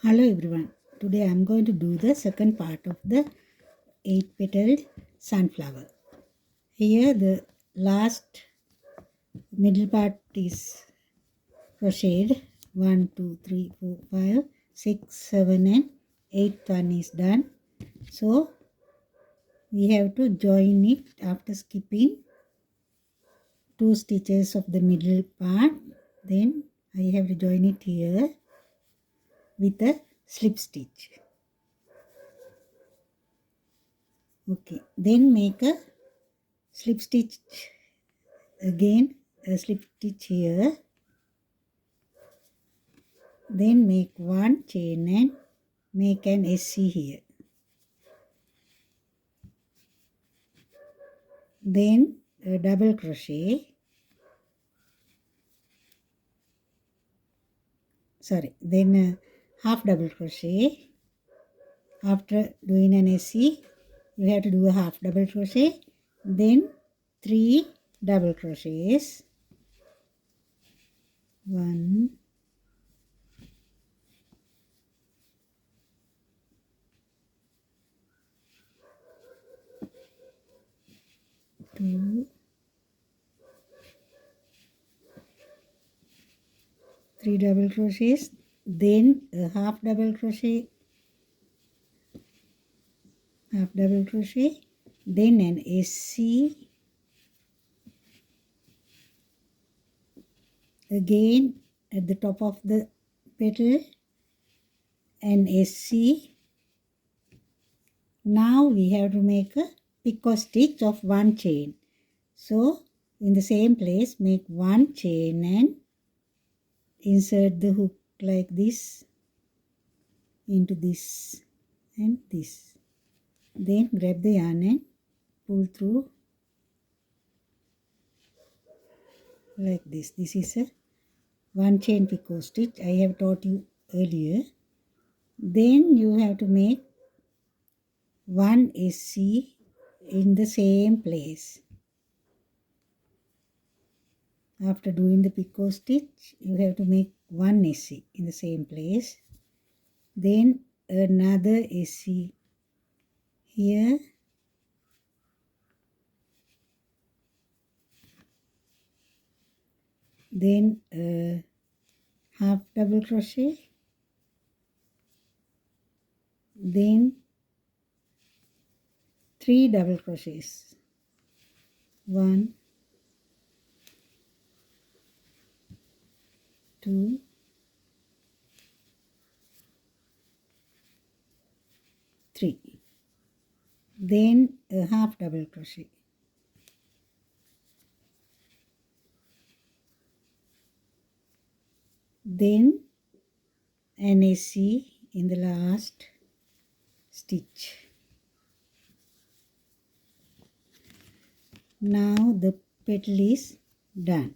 Hello everyone. Today I am going to do the second part of the 8-petaled sunflower. Here the last middle part is crocheted. 1, 2, 3, 4, 5, 6, 7 and 8th one is done. So we have to join it after skipping 2 stitches of the middle part. Then I have to join it here with a slip stitch. Okay, then make a slip stitch again, a slip stitch here, then make one chain and make an SC here, then a double crochet, then a half double crochet. After doing an SC you have to do a half double crochet, then 3 double crochets, 1, 2, 3 double crochets, then a half double crochet, then an SC, again at the top of the petal, an SC. Now we have to make a picot stitch of 1 chain. So in the same place make 1 chain and insert the hook like this into this and this. Then grab the yarn and pull through like this. This is a 1 chain picot stitch I have taught you earlier. Then you have to make 1 SC in the same place. After doing the picot stitch, you have to make 1 SC in the same place. Then another SC here. Then half double crochet. Then 3 double crochets. 1, 2, 3. Then a half double crochet. Then an SC in the last stitch. Now the petal is done.